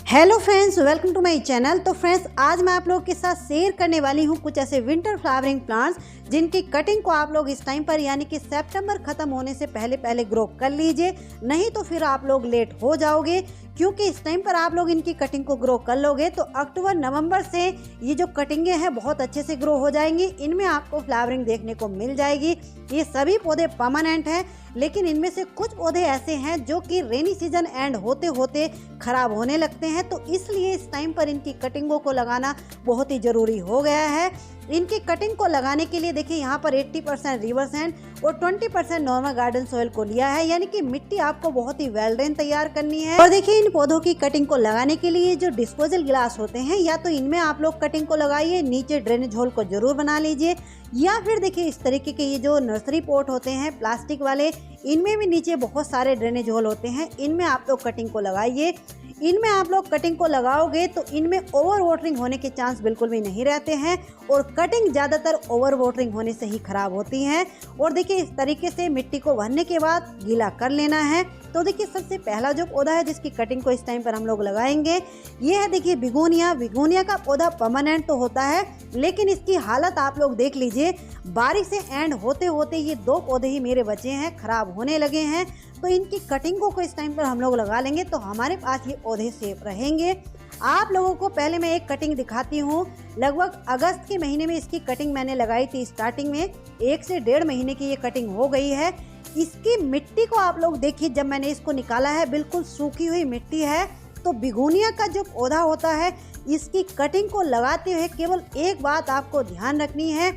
Hello friends, welcome to my channel. तो friends, आज मैं आप लोगों के साथ शेयर करने वाली हूँ कुछ ऐसे विंटर फ्लावरिंग प्लांट्स जिनकी कटिंग को आप लोग इस टाइम पर यानी कि सितंबर खत्म होने से पहले पहले ग्रो कर लीजिए, नहीं तो फिर आप लोग लेट हो जाओगे। क्योंकि इस टाइम पर आप लोग इनकी कटिंग को ग्रो कर लोगे तो अक्टूबर नवंबर से ये जो कटिंगें हैं बहुत अच्छे से ग्रो हो जाएंगी। इनमें आपको फ्लावरिंग देखने को मिल जाएगी। ये सभी पौधे परमानेंट हैं, लेकिन इनमें से कुछ पौधे ऐसे हैं जो कि रेनी सीजन एंड होते होते खराब होने लगते हैं, तो इसलिए इस टाइम पर इनकी कटिंगों को लगाना बहुत ही ज़रूरी हो गया है। इनकी कटिंग को लगाने के लिए देखिए यहाँ पर 80% रिवर सैंड और 20% नॉर्मल गार्डन सॉइल को लिया है, यानी कि मिट्टी आपको बहुत ही वेल ड्रेन तैयार करनी है। और देखिए इन पौधों की कटिंग को लगाने के लिए जो डिस्पोजल गिलास होते हैं, या तो इनमें आप लोग कटिंग को लगाइए, नीचे ड्रेनेज होल को जरूर बना लीजिए, या फिर देखिए इस तरीके के ये जो नर्सरी पॉट होते हैं प्लास्टिक वाले, इनमें भी नीचे बहुत सारे ड्रेनेज होल होते हैं, इनमें आप लोग कटिंग को लगाइए। इनमें आप लोग कटिंग को लगाओगे तो इनमें ओवर वाटरिंग होने के चांस बिल्कुल भी नहीं रहते हैं, और कटिंग ज़्यादातर ओवर वाटरिंग होने से ही खराब होती हैं। और देखिए इस तरीके से मिट्टी को भरने के बाद गीला कर लेना है। तो देखिए सबसे पहला जो पौधा है जिसकी कटिंग को इस टाइम पर हम लोग लगाएंगे, ये है देखिए बिगोनिया। बिगोनिया का पौधा परमानेंट तो होता है, लेकिन इसकी हालत आप लोग देख लीजिए, बारिश से एंड होते होते ये 2 पौधे ही मेरे बचे हैं, खराब होने लगे हैं। तो इनकी कटिंगों को इस टाइम पर हम लोग लगा लेंगे तो हमारे पास ये पौधे सेफ रहेंगे। आप लोगों को पहले मैं एक कटिंग दिखाती हूँ। लगभग अगस्त के महीने में इसकी कटिंग मैंने लगाई थी स्टार्टिंग में, 1 से 1.5 महीने की ये कटिंग हो गई है। इसकी मिट्टी को आप लोग देखिए, जब मैंने इसको निकाला है बिल्कुल सूखी हुई मिट्टी है। तो बिगोनिया का जो पौधा होता है, इसकी कटिंग को लगाते हुए केवल एक बात आपको ध्यान रखनी है,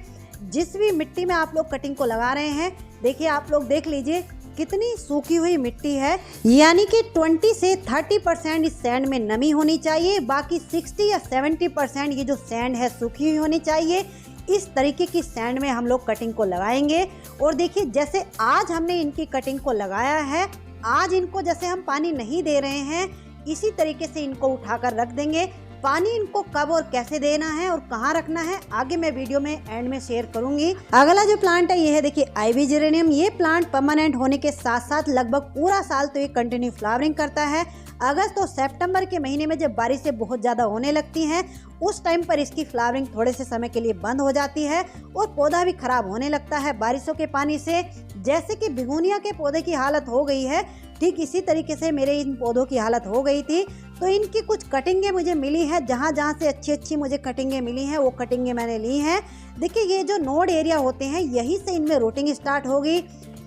जिस भी मिट्टी में आप लोग कटिंग को लगा रहे हैं, देखिए आप लोग देख लीजिए कितनी सूखी हुई मिट्टी है, यानी कि 20 से 30% इस सैंड में नमी होनी चाहिए, बाकी 60 या 70% ये जो सैंड है सूखी हुई होनी चाहिए। इस तरीके की सैंड में हम लोग कटिंग को लगाएंगे। और देखिए जैसे आज हमने इनकी कटिंग को लगाया है, आज इनको जैसे हम पानी नहीं दे रहे हैं, इसी तरीके से इनको उठाकर रख देंगे। पानी इनको कब और कैसे देना है और कहाँ रखना है आगे मैं वीडियो में एंड में शेयर करूंगी। अगला जो प्लांट है ये है देखिए आइवी जेरेनियम। ये प्लांट परमानेंट होने के साथ साथ लगभग पूरा साल तो ये कंटिन्यू फ्लावरिंग करता है। अगस्त और सितंबर के महीने में जब बारिशें बहुत ज़्यादा होने लगती हैं, उस टाइम पर इसकी फ्लावरिंग थोड़े से समय के लिए बंद हो जाती है और पौधा भी खराब होने लगता है बारिशों के पानी से। जैसे कि बिगोनिया के पौधे की हालत हो गई है, ठीक इसी तरीके से मेरे इन पौधों की हालत हो गई थी। तो इनकी कुछ कटिंगें मुझे मिली है, जहाँ जहाँ से अच्छी अच्छी मुझे कटिंगें मिली हैं वो कटिंगें मैंने ली हैं। देखिए ये जो नोड एरिया होते हैं, यहीं से इनमें रूटिंग स्टार्ट होगी।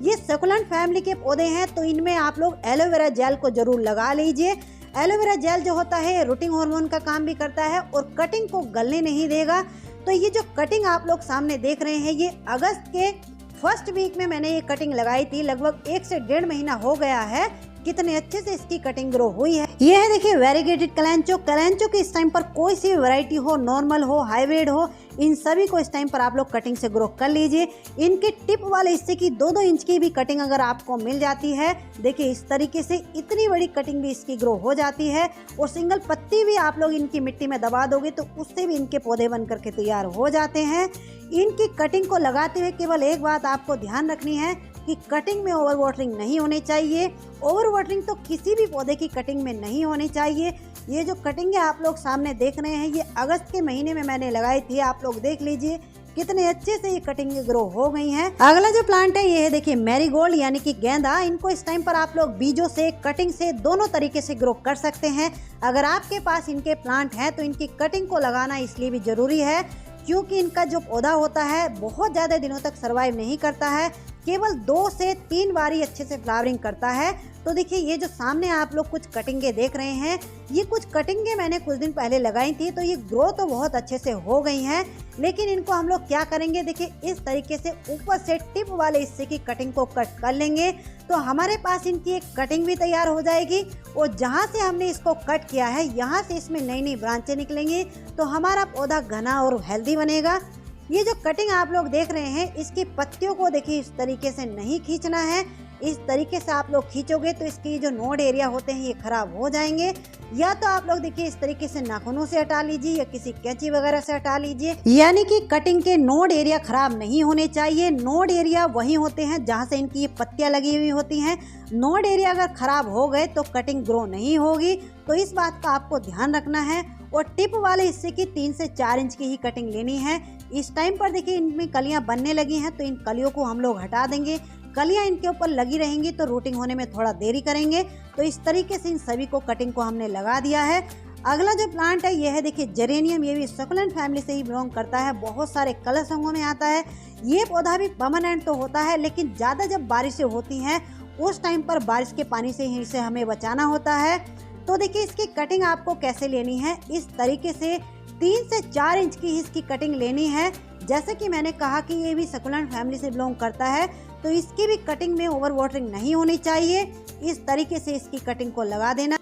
ये सकुलेंट फैमिली के पौधे हैं, तो इनमें आप लोग एलोवेरा जेल को जरूर लगा लीजिए। एलोवेरा जेल जो होता है रूटिंग हार्मोन का काम भी करता है और कटिंग को गलने नहीं देगा। तो ये जो कटिंग आप लोग सामने देख रहे हैं, ये अगस्त के फर्स्ट वीक में मैंने ये कटिंग लगाई थी। लगभग 1 से 1.5 महीना हो गया है, कितने अच्छे से इसकी कटिंग ग्रो हुई है। ये है देखिए वेरीगेटेड कलेंचो। कलेंचो की इस टाइम पर कोई सी वैरायटी हो, नॉर्मल हो, हाइब्रिड हो, इन सभी को इस टाइम पर आप लोग कटिंग से ग्रो कर लीजिए। इनके टिप वाले हिस्से की 2-2 इंच की भी कटिंग अगर आपको मिल जाती है, देखिए इस तरीके से इतनी बड़ी कटिंग भी इसकी ग्रो हो जाती है। और सिंगल पत्ती भी आप लोग इनकी मिट्टी में दबा दोगे तो उससे भी इनके पौधे बन करके तैयार हो जाते हैं। इनकी कटिंग को लगाते हुए केवल एक बात आपको ध्यान रखनी है कि कटिंग में ओवर वाटरिंग नहीं होनी चाहिए। ओवर वाटरिंग तो किसी भी पौधे की कटिंग में नहीं होनी चाहिए। ये जो कटिंग है आप लोग सामने देख रहे हैं, ये अगस्त के महीने में मैंने लगाई थी। आप लोग देख लीजिए कितने अच्छे से ये कटिंग ग्रो हो गई हैं। अगला जो प्लांट है ये है देखिए मैरीगोल्ड यानी कि गेंदा। इनको इस टाइम पर आप लोग बीजों से, कटिंग से, दोनों तरीके से ग्रो कर सकते हैं। अगर आपके पास इनके प्लांट हैं तो इनकी कटिंग को लगाना इसलिए भी जरूरी है क्योंकि इनका जो पौधा होता है बहुत ज़्यादा दिनों तक सर्वाइव नहीं करता है, केवल 2 से 3 बार ही अच्छे से फ्लावरिंग करता है। तो देखिए ये जो सामने आप लोग कुछ कटिंगें देख रहे हैं, ये कुछ कटिंगें मैंने कुछ दिन पहले लगाई थी, तो ये ग्रो तो बहुत अच्छे से हो गई हैं। लेकिन इनको हम लोग क्या करेंगे, देखिए इस तरीके से ऊपर से टिप वाले हिस्से की कटिंग को कट कर लेंगे तो हमारे पास इनकी एक कटिंग भी तैयार हो जाएगी। और जहाँ से हमने इसको कट किया है, यहाँ से इसमें नई नई ब्रांचें निकलेंगी, तो हमारा पौधा घना और हेल्दी बनेगा। ये जो कटिंग आप लोग देख रहे हैं, इसकी पत्तियों को देखिए इस तरीके से नहीं खींचना है, इस तरीके से आप लोग खींचोगे तो इसके जो नोड एरिया होते हैं ये खराब हो जाएंगे। या तो आप लोग देखिए इस तरीके से नाखूनों से हटा लीजिए या किसी कैंची वगैरह से हटा लीजिए, यानी कि कटिंग के नोड एरिया खराब नहीं होने चाहिए। नोड एरिया वही होते हैं जहां से इनकी ये पत्तियां लगी हुई होती हैं। नोड एरिया अगर खराब हो गए तो कटिंग ग्रो नहीं होगी, तो इस बात का आपको ध्यान रखना है। और टिप वाले हिस्से की 3 से 4 इंच की ही कटिंग लेनी है। इस टाइम पर देखिए इनमें कलियां बनने लगी हैं, तो इन कलियों को हम लोग हटा देंगे। कलियां इनके ऊपर लगी रहेंगी तो रूटिंग होने में थोड़ा देरी करेंगे। तो इस तरीके से इन सभी को कटिंग को हमने लगा दिया है। अगला जो प्लांट है ये है देखिए जेरेनियम। ये भी सक्युलेंट फैमिली से ही बिलोंग करता है, बहुत सारे कलर रंगों में आता है। ये पौधा भी परमानेंट तो होता है, लेकिन ज़्यादा जब बारिशें होती हैं उस टाइम पर बारिश के पानी से ही इसे हमें बचाना होता है। तो देखिए इसकी कटिंग आपको कैसे लेनी है, इस तरीके से 3 से 4 इंच की इसकी कटिंग लेनी है। जैसे कि मैंने कहा कि ये भी सक्युलेंट फैमिली से बिलोंग करता है, तो इसकी भी कटिंग में ओवर वाटरिंग नहीं होनी चाहिए। इस तरीके से इसकी कटिंग को लगा देना।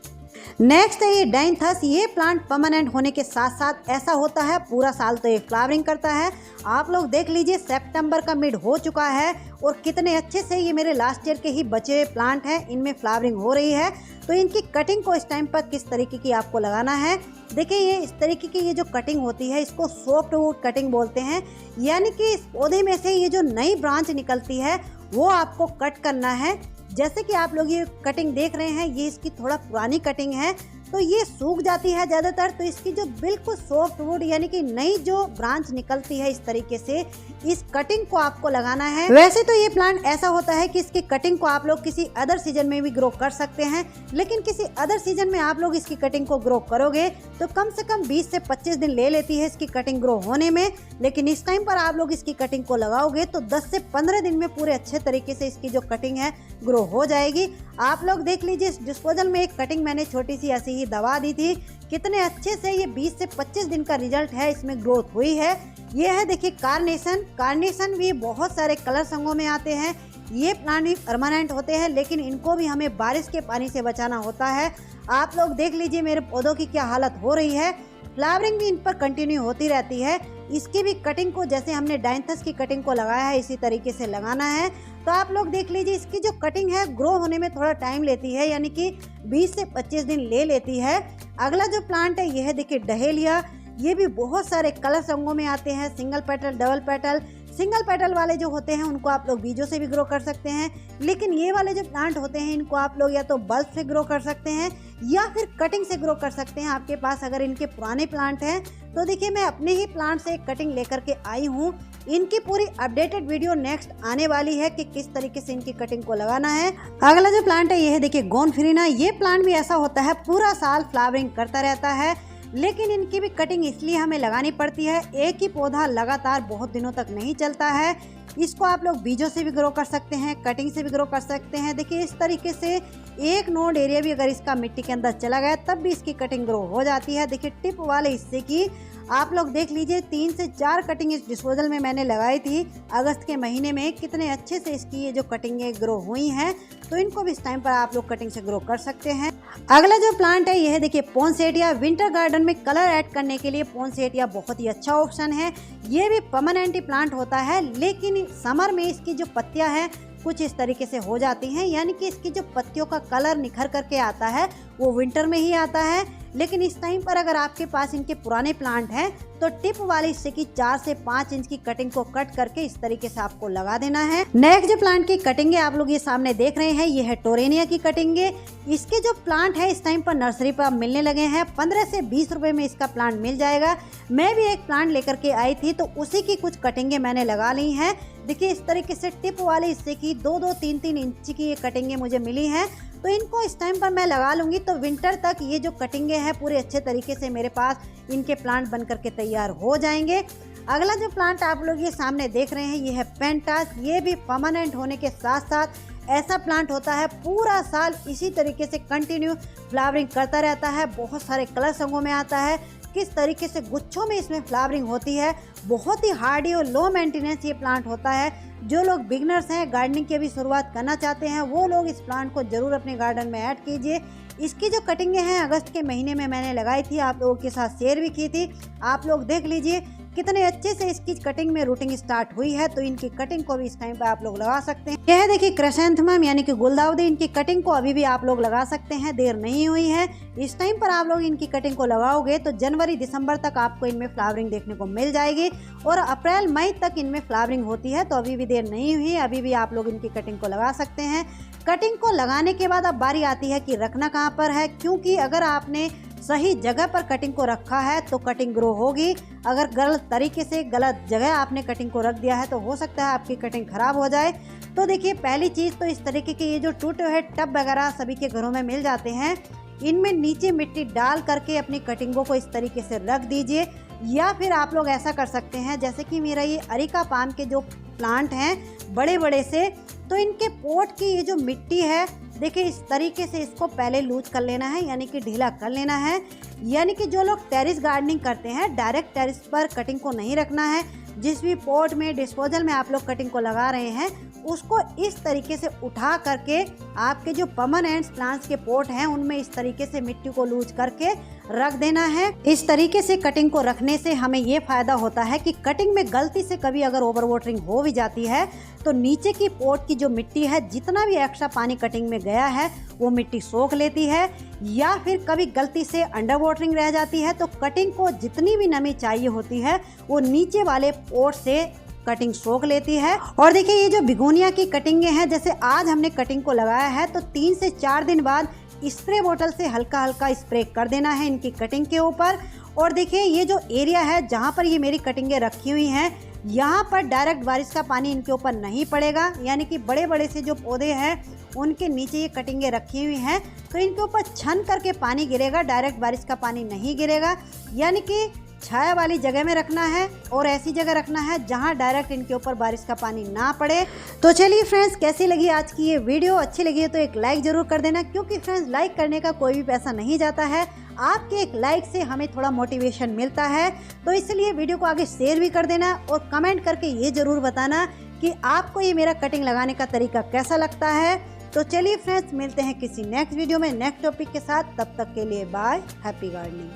नेक्स्ट है ये डायंथस। ये प्लांट परमानेंट होने के साथ साथ ऐसा होता है पूरा साल तो ये फ्लावरिंग करता है। आप लोग देख लीजिए सितंबर का मिड हो चुका है और कितने अच्छे से ये मेरे लास्ट ईयर के ही बचे हुए प्लांट हैं, इनमें फ्लावरिंग हो रही है। तो इनकी कटिंग को इस टाइम पर किस तरीके की आपको लगाना है, देखिए ये इस तरीके की ये जो कटिंग होती है इसको सॉफ्ट वुड कटिंग बोलते हैं। यानी कि इस पौधे में से ये जो नई ब्रांच निकलती है वो आपको कट करना है। जैसे कि आप लोग ये कटिंग देख रहे हैं, ये इसकी थोड़ा पुरानी कटिंग है, तो ये सूख जाती है ज़्यादातर। तो इसकी जो बिल्कुल सॉफ्ट वुड यानी कि नई जो ब्रांच निकलती है इस तरीके से, इस कटिंग को आपको लगाना है। वैसे तो ये प्लांट ऐसा होता है कि इसकी कटिंग को आप लोग किसी अदर सीजन में भी ग्रो कर सकते हैं, लेकिन किसी अदर सीजन में आप लोग इसकी कटिंग को ग्रो करोगे तो कम से कम 20 से 25 दिन ले लेती है इसकी कटिंग ग्रो होने में। लेकिन इस टाइम पर आप लोग इसकी कटिंग को लगाओगे तो 10 से 15 दिन में पूरे अच्छे तरीके से इसकी जो कटिंग है ग्रो हो जाएगी। आप लोग देख लीजिए इस डिस्पोजल में एक कटिंग मैंने छोटी सी ऐसी ही दबा दी थी, कितने अच्छे से ये 20 से 25 दिन का रिजल्ट है, इसमें ग्रोथ हुई है। ये है देखिए कार्नेशन। कार्नेशन भी बहुत सारे कलर रंगों में आते हैं। ये प्लांट भी परमानेंट होते हैं, लेकिन इनको भी हमें बारिश के पानी से बचाना होता है। आप लोग देख लीजिए मेरे पौधों की क्या हालत हो रही है। फ्लावरिंग भी इन पर कंटिन्यू होती रहती है। इसकी भी कटिंग को जैसे हमने डायंथस की कटिंग को लगाया है इसी तरीके से लगाना है। तो आप लोग देख लीजिए इसकी जो कटिंग है ग्रो होने में थोड़ा टाइम लेती है, यानी कि 20 से 25 दिन ले लेती है। अगला जो प्लांट है यह है देखिए डहेलिया। ये भी बहुत सारे कलर रंगों में आते हैं, single petal, double petal. Single petal वाले जो होते हैं उनको आप लोग बीजों से भी ग्रो कर सकते हैं, लेकिन ये वाले जो प्लांट होते हैं इनको आप लोग या तो बल्ब से ग्रो कर सकते हैं या फिर कटिंग से ग्रो कर सकते हैं। आपके पास अगर इनके पुराने प्लांट हैं तो देखिए मैं अपने ही प्लांट से एक कटिंग लेकर के आई हूँ। इनकी पूरी अपडेटेड वीडियो नेक्स्ट आने वाली है कि किस तरीके से इनकी कटिंग को लगाना है। अगला जो प्लांट है ये है देखिए गोनफ्रीना। ये प्लांट भी ऐसा होता है पूरा साल फ्लावरिंग करता रहता है, लेकिन इनकी भी कटिंग इसलिए हमें लगानी पड़ती है, एक ही पौधा लगातार बहुत दिनों तक नहीं चलता है। इसको आप लोग बीजों से भी ग्रो कर सकते हैं, कटिंग से भी ग्रो कर सकते हैं। देखिए इस तरीके से एक नोड एरिया भी अगर इसका मिट्टी के अंदर चला गया तब भी इसकी कटिंग ग्रो हो जाती है। देखिए टिप वाले हिस्से की आप लोग देख लीजिए 3 से 4 कटिंग इस डिस्पोजल में मैंने लगाई थी अगस्त के महीने में। कितने अच्छे से इसकी ये जो कटिंगें ग्रो हुई हैं, तो इनको भी इस टाइम पर आप लोग कटिंग से ग्रो कर सकते हैं। अगला जो प्लांट है ये है देखिए पोंसेटिया। विंटर गार्डन में कलर ऐड करने के लिए पोंसेटिया बहुत ही अच्छा ऑप्शन है। ये भी परमानेंट प्लांट होता है, लेकिन समर में इसकी जो पत्तियां हैं कुछ इस तरीके से हो जाती हैं, यानी कि इसकी जो पत्तियों का कलर निखर करके आता है वो विंटर में ही आता है। लेकिन इस टाइम पर अगर आपके पास इनके पुराने प्लांट हैं तो टिप वाले हिस्से की 4 से 5 इंच की कटिंग को कट करके इस तरीके से आपको लगा देना है। नेक्स्ट जो प्लांट की कटिंग है आप लोग ये सामने देख रहे हैं, ये है टोरेनिया की कटिंग। इसके जो प्लांट है इस टाइम पर नर्सरी पर मिलने लगे हैं, 15 से 20 रुपए में इसका प्लांट मिल जाएगा। मैं भी एक प्लांट लेकर के आई थी तो उसी की कुछ कटिंगें मैंने लगा ली हैं। देखिए इस तरीके से टिप वाले हिस्से की 2-2, 3-3 इंच की ये कटिंगें मुझे मिली हैं, तो इनको इस टाइम पर मैं लगा लूँगी तो विंटर तक ये जो कटिंगें हैं पूरे अच्छे तरीके से मेरे पास इनके प्लांट बन करके तैयार हो जाएंगे। अगला जो प्लांट आप लोग ये सामने देख रहे हैं ये है पेंटास। ये भी परमानेंट होने के साथ साथ ऐसा प्लांट होता है पूरा साल इसी तरीके से कंटिन्यू फ्लावरिंग करता रहता है, बहुत सारे कलर रंगों में आता है। किस तरीके से गुच्छों में इसमें फ्लावरिंग होती है, बहुत ही हार्डी और लो मेंटेनेंस ये प्लांट होता है। जो लोग बिगनर्स हैं, गार्डनिंग की भी शुरुआत करना चाहते हैं, वो लोग इस प्लांट को जरूर अपने गार्डन में ऐड कीजिए। इसकी जो कटिंगें हैं अगस्त के महीने में मैंने लगाई थी, आप लोगों के साथ शेयर भी की थी। आप लोग देख लीजिए कितने अच्छे से इसकी कटिंग में रूटिंग स्टार्ट हुई है। तो इनकी कटिंग को भी इस टाइम पे आप लोग लगा सकते हैं। यह देखिए क्राइसैंथेमम यानी कि गुलदाउदी, इनकी कटिंग को अभी भी आप लोग लगा सकते हैं, देर नहीं हुई है। इस टाइम पर आप लोग इनकी कटिंग को लगाओगे तो जनवरी दिसंबर तक आपको इनमें फ्लावरिंग देखने को मिल जाएगी और अप्रैल मई तक इनमें फ्लावरिंग होती है। तो अभी भी देर नहीं हुई, अभी भी आप लोग इनकी कटिंग को लगा सकते हैं। कटिंग को लगाने के बाद अब बारी आती है कि रखना कहाँ पर है, क्योंकि अगर आपने सही जगह पर कटिंग को रखा है तो कटिंग ग्रो होगी। अगर गलत तरीके से गलत जगह आपने कटिंग को रख दिया है तो हो सकता है आपकी कटिंग खराब हो जाए। तो देखिए पहली चीज़ तो इस तरीके के ये जो टूटे हुए टब वगैरह सभी के घरों में मिल जाते हैं, इनमें नीचे मिट्टी डाल करके अपनी कटिंगों को इस तरीके से रख दीजिए। या फिर आप लोग ऐसा कर सकते हैं, जैसे कि मेरा ये अरिका पाम के जो प्लांट हैं बड़े बड़े से, तो इनके पोट की ये जो मिट्टी है देखिए इस तरीके से इसको पहले लूज कर लेना है, यानी कि ढीला कर लेना है। यानी कि जो लोग टेरेस गार्डनिंग करते हैं डायरेक्ट टेरेस पर कटिंग को नहीं रखना है। जिस भी पॉट में डिस्पोजल में आप लोग कटिंग को लगा रहे हैं उसको इस तरीके से उठा करके आपके जो परमानेंट प्लांट्स के पॉट हैं उनमें इस तरीके से मिट्टी को लूज करके रख देना है। इस तरीके से कटिंग को रखने से हमें ये फायदा होता है कि कटिंग में गलती से कभी अगर ओवर वाटरिंग हो भी जाती है तो नीचे की पॉट की जो मिट्टी है, जितना भी एक्स्ट्रा पानी कटिंग में गया है वो मिट्टी सोख लेती है। या फिर कभी गलती से अंडर वाटरिंग रह जाती है तो कटिंग को जितनी भी नमी चाहिए होती है वो नीचे वाले पॉट से कटिंग सोख लेती है। और देखिए ये जो बिगोनिया की कटिंगें हैं, जैसे आज हमने कटिंग को लगाया है तो 3 से 4 दिन बाद स्प्रे बोतल से हल्का हल्का स्प्रे कर देना है इनकी कटिंग के ऊपर। और देखिए ये जो एरिया है जहाँ पर ये मेरी कटिंगें रखी हुई हैं, यहाँ पर डायरेक्ट बारिश का पानी इनके ऊपर नहीं पड़ेगा। यानी कि बड़े बड़े से जो पौधे हैं उनके नीचे ये कटिंगें रखी हुई हैं तो इनके ऊपर छन करके पानी गिरेगा, डायरेक्ट बारिश का पानी नहीं गिरेगा। यानी कि छाया वाली जगह में रखना है और ऐसी जगह रखना है जहां डायरेक्ट इनके ऊपर बारिश का पानी ना पड़े। तो चलिए फ्रेंड्स, कैसी लगी आज की ये वीडियो? अच्छी लगी है तो एक लाइक ज़रूर कर देना, क्योंकि फ्रेंड्स लाइक करने का कोई भी पैसा नहीं जाता है। आपके एक लाइक से हमें थोड़ा मोटिवेशन मिलता है, तो इसलिए वीडियो को आगे शेयर भी कर देना और कमेंट करके ये ज़रूर बताना कि आपको ये मेरा कटिंग लगाने का तरीका कैसा लगता है। तो चलिए फ्रेंड्स, मिलते हैं किसी नेक्स्ट वीडियो में नेक्स्ट टॉपिक के साथ। तब तक के लिए बाय, हैप्पी गार्डनिंग।